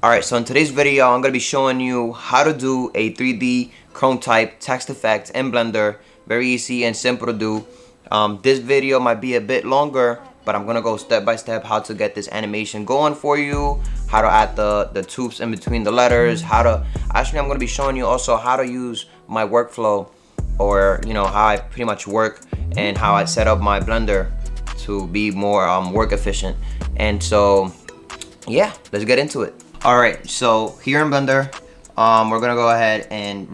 Alright, so in today's video, I'm going to be showing you how to do a 3D chrome type text effect in Blender. Very easy and simple to do. This video might be a bit longer, but I'm going to go step by step how to get this animation going for you, how to add the tubes in between the letters, I'm going to be showing you also how to use my workflow, or how I pretty much work and how I set up my Blender to be more work efficient. And so yeah, let's get into it. Alright, so here in Blender, we're gonna go ahead and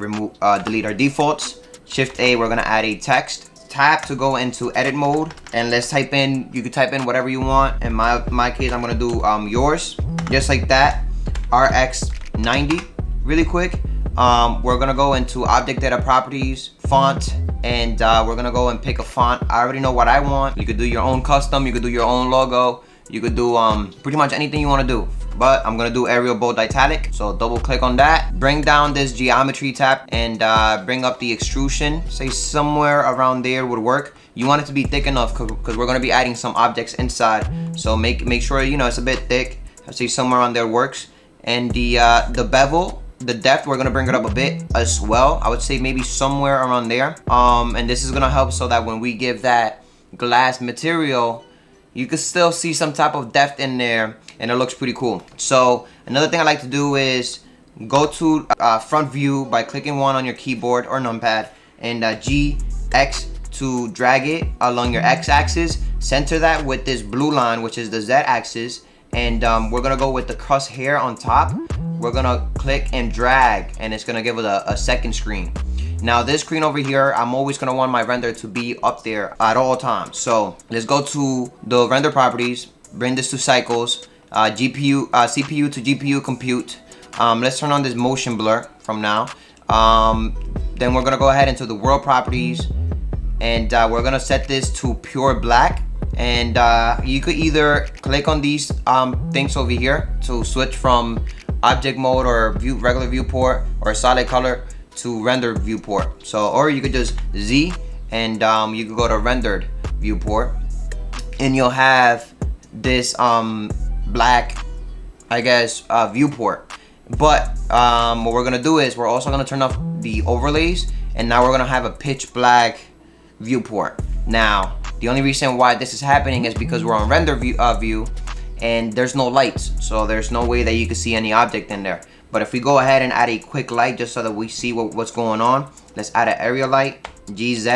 delete our defaults. Shift A, we're gonna add a text. Tap to go into edit mode, and let's type in, you can type in whatever you want. In my case, I'm gonna do yours, just like that. RX90, really quick. We're gonna go into object data properties, font, and we're gonna go and pick a font. I already know what I want. You could do your own custom, you could do your own logo, you could do pretty much anything you want to do, but I'm gonna do Arial bold italic. So double click on that, bring down this geometry tab, and bring up the extrusion. Say somewhere around there would work. You want it to be thick enough because we're gonna be adding some objects inside, so make sure it's a bit thick. I say somewhere on there works. And the bevel, the depth, we're gonna bring it up a bit as well. I would say maybe somewhere around there. And this is gonna help so that when we give that glass material, you can still see some type of depth in there, and it looks pretty cool. So another thing I like to do is go to front view by clicking one on your keyboard or numpad, and GX to drag it along your x-axis. Center that with this blue line, which is the z-axis, and we're gonna go with the crosshair on top. We're gonna click and drag, and it's gonna give us a second screen. Now this screen over here, I'm always gonna want my render to be up there at all times. So let's go to the render properties, bring this to cycles, CPU to GPU compute. Let's turn on this motion blur from now. Then we're gonna go ahead into the world properties, and we're gonna set this to pure black. And you could either click on these things over here to switch from object mode or regular viewport or solid color to render viewport. So, or you could just Z, and you could go to rendered viewport, and you'll have this black, I guess, viewport. But what we're gonna do is we're also gonna turn off the overlays, and now we're gonna have a pitch black viewport. Now the only reason why this is happening is because we're on render view, and there's no lights, so there's no way that you can see any object in there. But if we go ahead and add a quick light just so that we see what's going on, let's add an area light, GZ,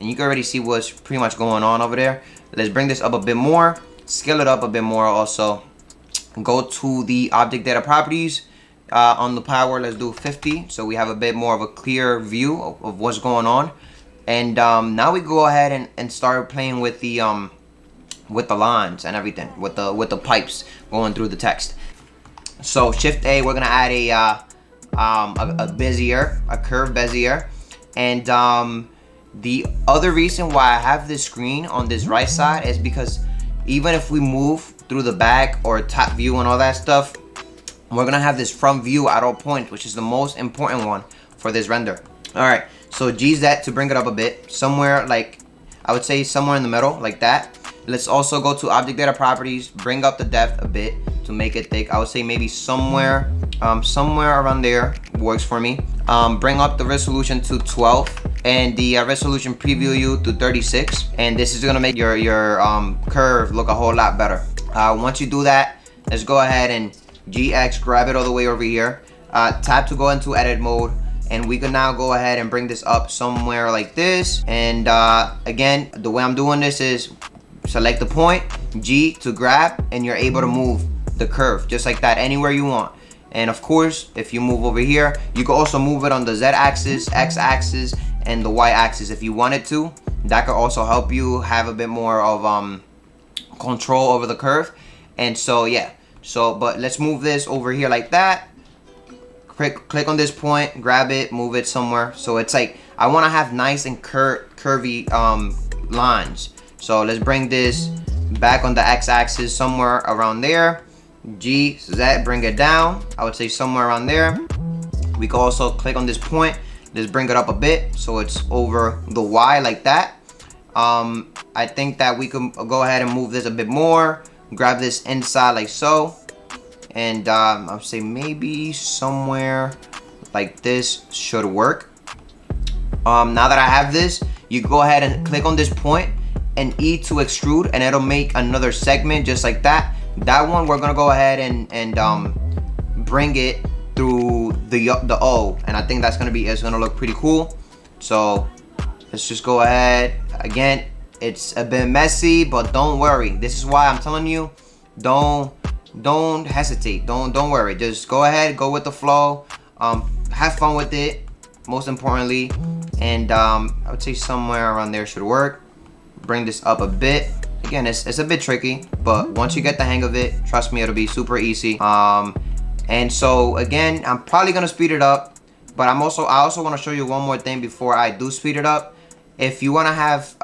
and you can already see what's pretty much going on over there. Let's bring this up a bit more, scale it up a bit more also. Go to the object data properties, on the power, let's do 50, so we have a bit more of a clear view of what's going on. And now we go ahead and start playing with the lines and everything, with the pipes going through the text. So Shift A, we're gonna add a bezier, a curved bezier. And the other reason why I have this screen on this right side is because even if we move through the back or top view and all that stuff, we're gonna have this front view at all points, which is the most important one for this render. All right, so GZ to bring it up a bit, somewhere like, I would say somewhere in the middle, like that. Let's also go to object data properties, bring up the depth a bit to make it thick. I would say maybe somewhere around there works for me. Bring up the resolution to 12, and the resolution preview you to 36, and this is gonna make your curve look a whole lot better. Once you do that, let's go ahead and GX, grab it all the way over here. Tap to go into edit mode, and we can now go ahead and bring this up somewhere like this. And again, the way I'm doing this is select the point, G to grab, and you're able to move the curve just like that anywhere you want. And of course, if you move over here, you can also move it on the Z axis, X axis, and the Y axis if you wanted to. That could also help you have a bit more of control over the curve. And so yeah, but let's move this over here like that. Click on this point, grab it, move it somewhere. So it's like, I want to have nice and curvy lines. So let's bring this back on the x-axis somewhere around there. G, Z, bring it down. I would say somewhere around there. We can also click on this point. Let's bring it up a bit so it's over the Y like that. I think that we can go ahead and move this a bit more. Grab this inside like so. and I would say maybe somewhere like this should work. Now that I have this, you go ahead and click on this point and E to extrude, and it'll make another segment just like that. That one we're gonna go ahead and bring it through the O, and I think it's gonna look pretty cool. So let's just go ahead. Again, it's a bit messy, but don't worry. This is why I'm telling you, don't hesitate. Don't worry. Just go ahead, go with the flow. Have fun with it, most importantly. And I would say somewhere around there should work. Bring this up a bit. Again, it's a bit tricky, but once you get the hang of it, trust me, it'll be super easy. And so again, I'm probably gonna speed it up, but I also want to show you one more thing before I do speed it up. If you want to have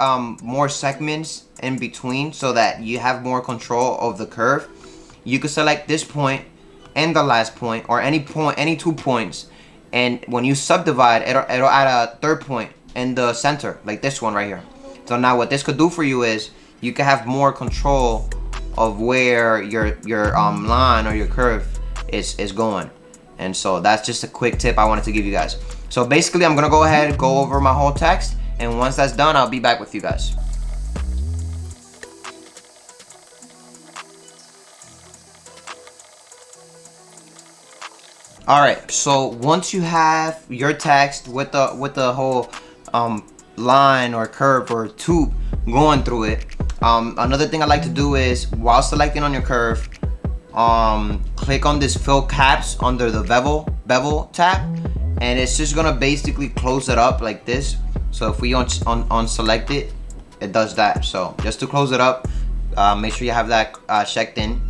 more segments in between so that you have more control of the curve, you could select this point and the last point, or any 2 points, and when you subdivide, it'll add a third point in the center, like this one right here. So now what this could do for you is you can have more control of where your line or your curve is going. And so that's just a quick tip I wanted to give you guys. So basically, I'm gonna go ahead and go over my whole text, and once that's done, I'll be back with you guys. All right, so once you have your text with the whole line or curve or tube going through it, another thing I like to do is, while selecting on your curve, click on this fill caps under the bevel tab, and it's just gonna basically close it up like this. So if we unselect it, it does that. So just to close it up, make sure you have that checked in.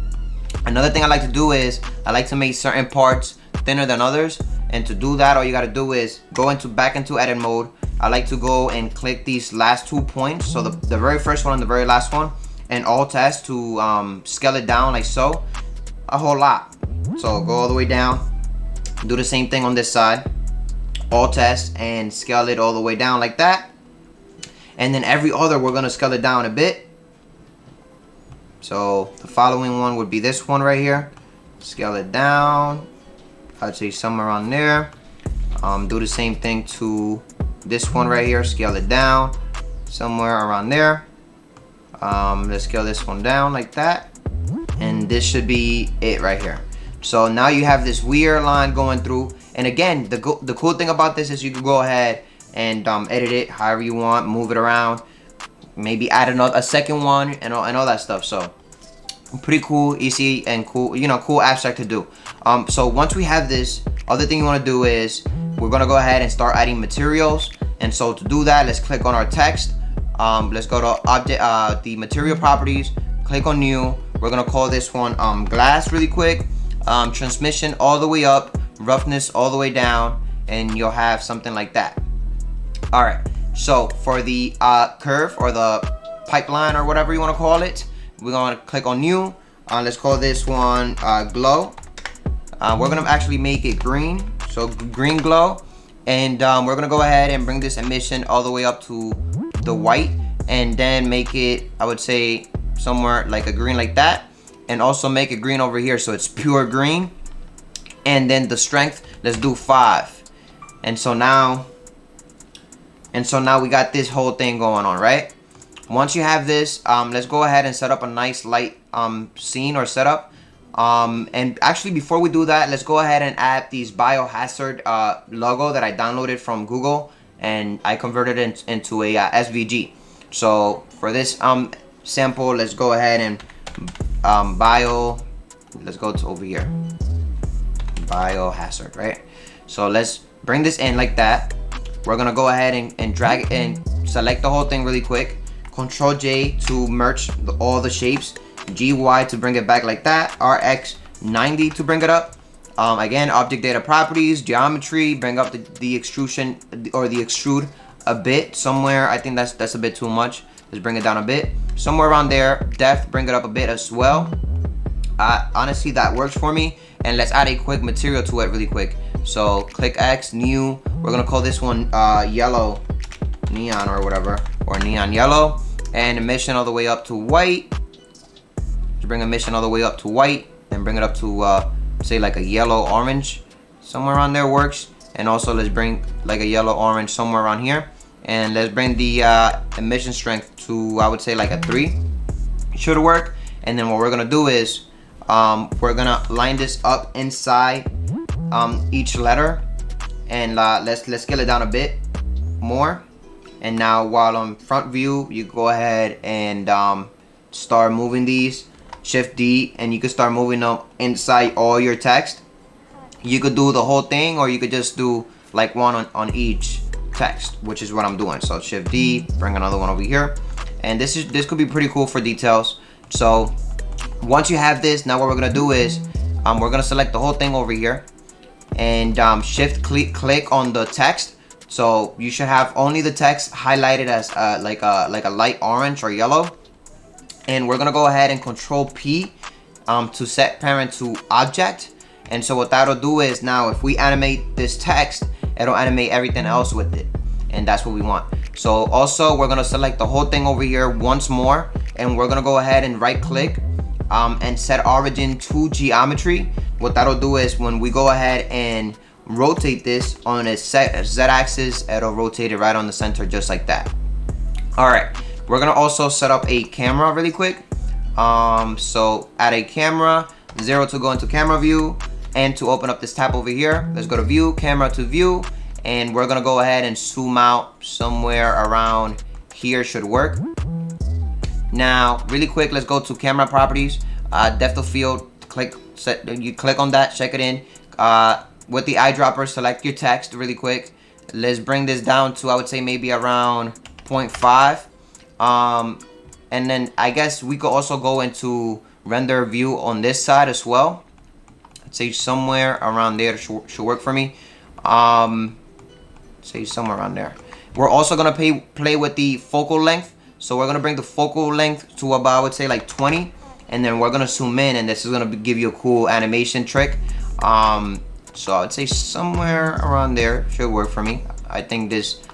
Another thing I like to do is I like to make certain parts thinner than others, and to do that, all you gotta do is go back into edit mode. I like to go and click these last 2 points, so the very first one and the very last one, and Alt S to scale it down like so, a whole lot. So go all the way down, do the same thing on this side, Alt S and scale it all the way down like that. And then every other, we're gonna scale it down a bit. So the following one would be this one right here. Scale it down, I'd say somewhere around there. Do the same thing to this one right here, scale it down somewhere around there. Let's scale this one down like that, and this should be it right here. So now you have this weird line going through, and again, the cool thing about this is you can go ahead and edit it however you want, move it around, maybe add a second one, and all that stuff. So pretty cool, easy, and cool, cool abstract to do. So once we have this, other thing you want to do is we're gonna go ahead and start adding materials. And so to do that, let's click on our text. Let's go to object, the material properties, click on new. We're gonna call this one glass really quick. Transmission all the way up, roughness all the way down, and you'll have something like that. All right, so for the curve or the pipeline or whatever you want to call it, we're gonna click on new. Let's call this one glow. We're gonna actually make it green, so green glow. And we're gonna go ahead and bring this emission all the way up to the white, and then make it, I would say, somewhere like a green like that, and also make it green over here so it's pure green. And then the strength, let's do 5. And so now we got this whole thing going on, right? Once you have this, let's go ahead and set up a nice light scene or setup. And actually, before we do that, let's go ahead and add these biohazard logo that I downloaded from Google, and I converted it into a SVG. So for this sample, let's go ahead and let's go to over here, biohazard, right? So let's bring this in like that. We're gonna go ahead and drag it and select the whole thing really quick. Control J to merge all the shapes. GY to bring it back like that. RX 90 to bring it up. Again, object data properties, geometry, bring up the extrusion or the extrude a bit somewhere. I think that's a bit too much. Let's bring it down a bit. Somewhere around there. Depth, bring it up a bit as well. Honestly, that works for me. And let's add a quick material to it really quick. So click X, new. We're gonna call this one yellow neon or whatever, or neon yellow. And emission all the way up to white. Bring emission all the way up to white, and bring it up to say like a yellow orange, somewhere around there works. And also let's bring like a yellow orange somewhere around here, and let's bring the emission strength to, I would say, like a 3. It should work. And then what we're gonna do is we're gonna line this up inside each letter, and let's scale it down a bit more. And now while on front view, you go ahead and start moving these, Shift D, and you can start moving them inside all your text. You could do the whole thing, or you could just do like one on each text, which is what I'm doing. So Shift D, bring another one over here, and this could be pretty cool for details. So once you have this, now what we're gonna do is we're gonna select the whole thing over here, and shift click on the text. So you should have only the text highlighted as like a light orange or yellow. And we're gonna go ahead and Control P to set parent to object. And so what that'll do is, now if we animate this text, it'll animate everything else with it, and that's what we want. So also we're gonna select the whole thing over here once more, and we're gonna go ahead and right click and set origin to geometry. What that'll do is when we go ahead and rotate this on a z-axis, it'll rotate it right on the center, just like that. All right, we're gonna also set up a camera really quick. So add a camera, 0 to go into camera view, and to open up this tab over here, let's go to view, camera to view, and we're gonna go ahead and zoom out somewhere around here, should work. Now really quick, let's go to camera properties, depth of field, you click on that, check it in. With the eyedropper, select your text really quick. Let's bring this down to, I would say, maybe around 0.5. And then I guess we could also go into render view on this side as well. I'd say somewhere around there should work for me. Say somewhere around there. We're also gonna play with the focal length. So we're gonna bring the focal length to about, I would say, like 20, and then we're gonna zoom in, and this is gonna give you a cool animation trick. So I would say somewhere around there should work for me. I think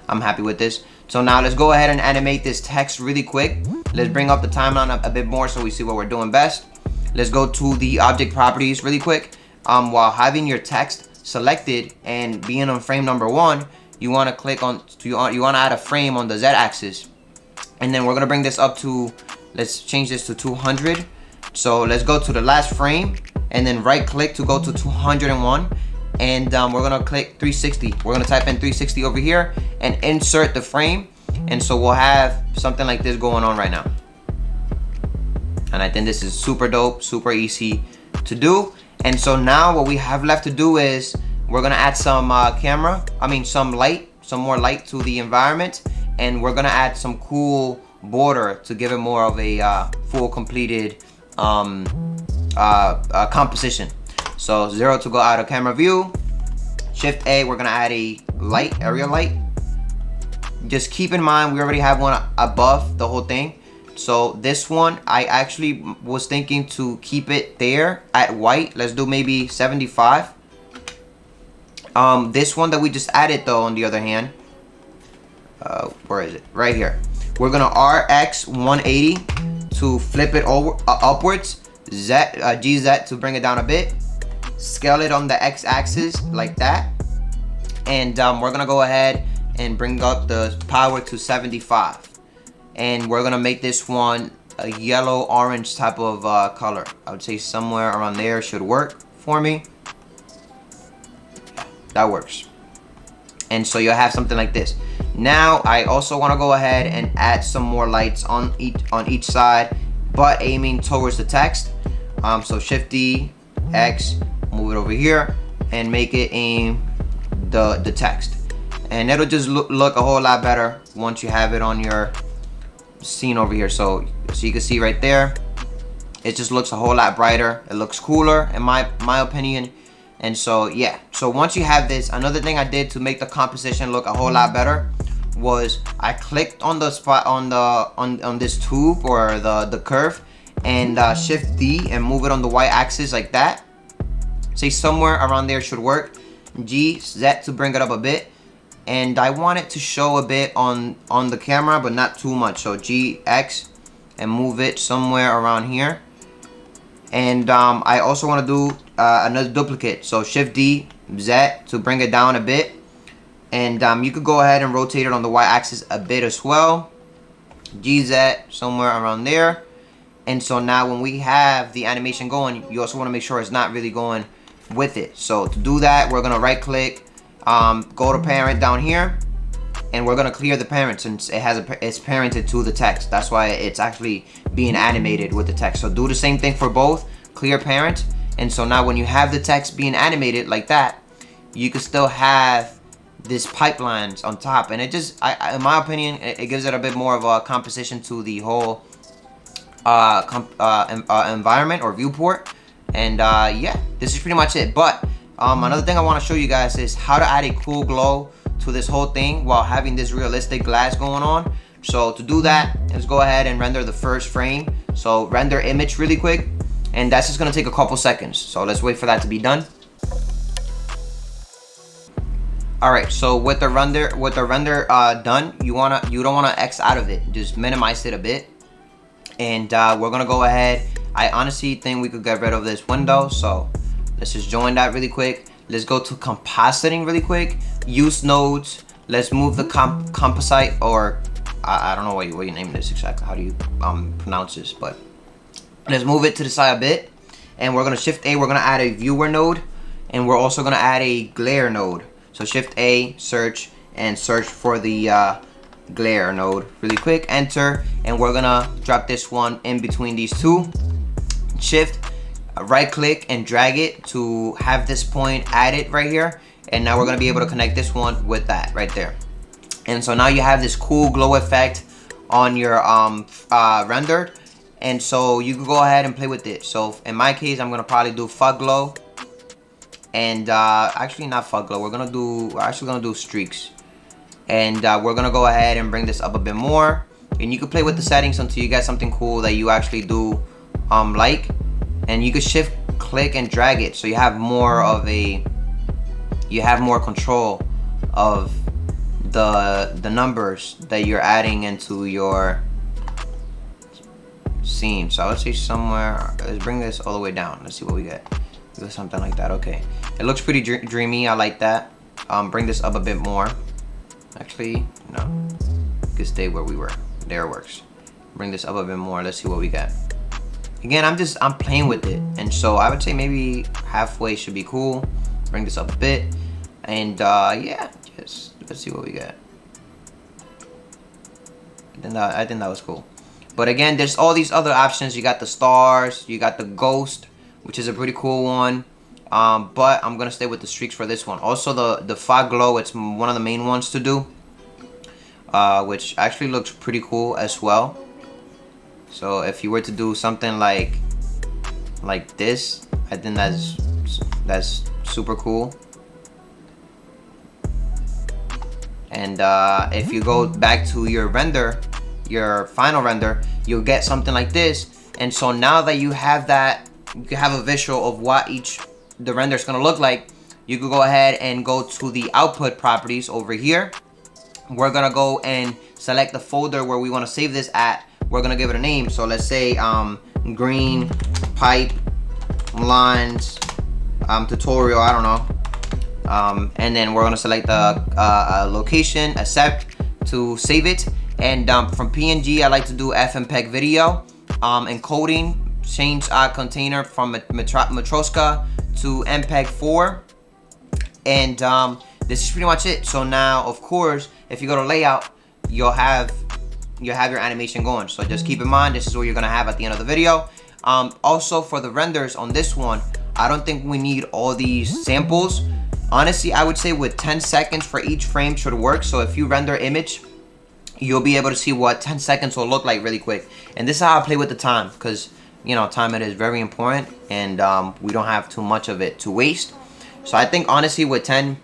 I'm happy with this. So now let's go ahead and animate this text really quick. Let's bring up the timeline a bit more so we see what we're doing best. Let's go to the object properties really quick. While having your text selected and being on frame number 1, you want to click on, you want to add a frame on the z-axis. And then we're going to bring this up to, let's change this to 200. So let's go to the last frame, and then right click to go to 201. And we're gonna click 360. We're gonna type in 360 over here and insert the frame, and so we'll have something like this going on right now. And I think this is super dope, super easy to do. And so now what we have left to do is we're gonna add some some more light to the environment, and we're gonna add some cool border to give it more of a full completed composition. So 0 to go out of camera view, Shift A, we're gonna add a light, area light. Just keep in mind we already have one above the whole thing. So this one, I actually was thinking to keep it there at white. Let's do maybe 75. This one that we just added though, on the other hand, where is it? Right here. We're gonna RX 180 to flip it over upwards, GZ to bring it down a bit. Scale it on the x-axis like that, and we're gonna go ahead and bring up the power to 75, and we're gonna make this one a yellow orange type of color. I would say somewhere around there should work for me. That works. And so you'll have something like this. Now I also want to go ahead and add some more lights on each side, but aiming towards the text. So Shift D, X, move it over here and make it aim the text, and it'll just look a whole lot better once you have it on your scene over here. So you can see right there, it just looks a whole lot brighter. It looks cooler in my opinion. And so yeah, so once you have this, another thing I did to make the composition look a whole lot better was I clicked on the spot on this tube or the curve, and Shift D and move it on the y-axis like that. Say somewhere around there should work. G, Z to bring it up a bit, and I want it to show a bit on the camera, but not too much. So G, X, and move it somewhere around here, And I also want to do another duplicate. So Shift D, Z to bring it down a bit. And you could go ahead and rotate it on the y-axis a bit as well. GZ, somewhere around there. And so now when we have the animation going, you also want to make sure it's not really going with it. So to do that, we're going to right click, go to parent down here, and we're going to clear the parent since it's parented to the text. That's why it's actually being animated with the text. So do the same thing for both, clear parent. And so now when you have the text being animated like that, you can still have this pipelines on top, and it just, in my opinion, it gives it a bit more of a composition to the whole environment or viewport. And yeah, this is pretty much it. But another thing I want to show you guys is how to add a cool glow to this whole thing while having this realistic glass going on. So to do that, let's go ahead and render the first frame. So render image really quick, and that's just gonna take a couple seconds. So let's wait for that to be done. Alright, so with the render done, you don't wanna X out of it. Just minimize it a bit. And we're gonna go ahead. I honestly think we could get rid of this window, so let's just join that really quick. Let's go to compositing really quick. Use nodes. Let's move the composite, or I don't know what you name this exactly. How do you pronounce this? But let's move it to the side a bit. And we're gonna Shift A. We're gonna add a viewer node, and we're also gonna add a glare node. So Shift A, search, and search for the glare node really quick. Enter, and we're gonna drop this one in between these two. Shift, right click, and drag it to have this point added right here. And now we're gonna be able to connect this one with that right there. And so now you have this cool glow effect on your rendered. And so you can go ahead and play with it. So in my case, I'm gonna probably do fog glow. And actually not fog glow, we're actually gonna do streaks. And we're gonna go ahead and bring this up a bit more. And you can play with the settings until you get something cool that you actually do like. And you can shift click and drag it, so you have more control of the numbers that you're adding into your scene. So let's say somewhere, let's bring this all the way down. Let's see what we get. Do something like that. Okay, it looks pretty dreamy. I like that. Bring this up a bit more. Actually, no, we could stay where we were. There works. Bring this up a bit more. Let's see what we get. Again, I'm playing with it, and so I would say maybe halfway should be cool. Bring this up a bit, and yeah, just let's see what we get. I think that was cool. But again, there's all these other options. You got the stars, you got the ghost, which is a pretty cool one. But I'm gonna stay with the streaks for this one. Also the fog glow, it's one of the main ones to do, which actually looks pretty cool as well. So if you were to do something like this, I think that's super cool. And if you go back to your render, your final render, you'll get something like this. And so now that you have that, you can have a visual of what the render is going to look like. You can go ahead and go to the output properties over here. We're going to go and select the folder where we want to save this at. We're going to give it a name. So let's say green pipe lines tutorial, I don't know. And then we're going to select the location, accept to save it. And from PNG, I like to do FMPEG video. Encoding, change container from Matroska to MPEG 4. And this is pretty much it. So now, of course, if you go to layout, you'll have your animation going. So just keep in mind, this is what you're gonna have at the end of the video. Also for the renders on this one, I don't think we need all these samples. Honestly, I would say with 10 seconds for each frame should work. So if you render image, you'll be able to see what 10 seconds will look like really quick. And this is how I play with the time, because you know, time it is very important, and we don't have too much of it to waste. So I think honestly with 10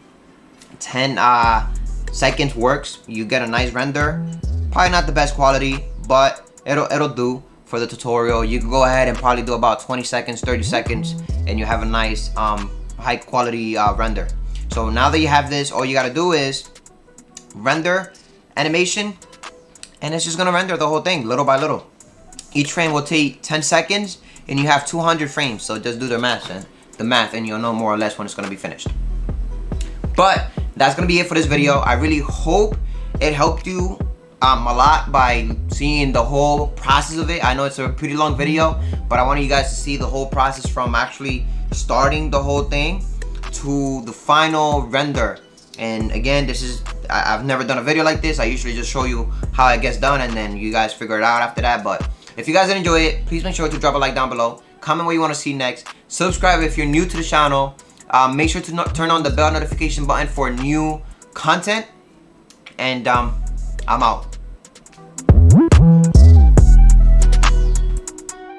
seconds works. You get a nice render. Probably not the best quality, but it'll do for the tutorial. You can go ahead and probably do about 20 seconds, 30 seconds, and you have a nice high quality render. So now that you have this, all you gotta do is render animation, and it's just gonna render the whole thing little by little. Each frame will take 10 seconds, and you have 200 frames. So just do the math, and you'll know more or less when it's gonna be finished. But that's gonna be it for this video. I really hope it helped you a lot by seeing the whole process of it. I know it's a pretty long video, but I wanted you guys to see the whole process from actually starting the whole thing to the final render. And again, this is, I've never done a video like this. I usually just show you how it gets done and then you guys figure it out after that. But if you guys did enjoy it, please make sure to drop a like down below. Comment what you want to see next. Subscribe if you're new to the channel. Make sure to turn on the bell notification button for new content. And I'm out.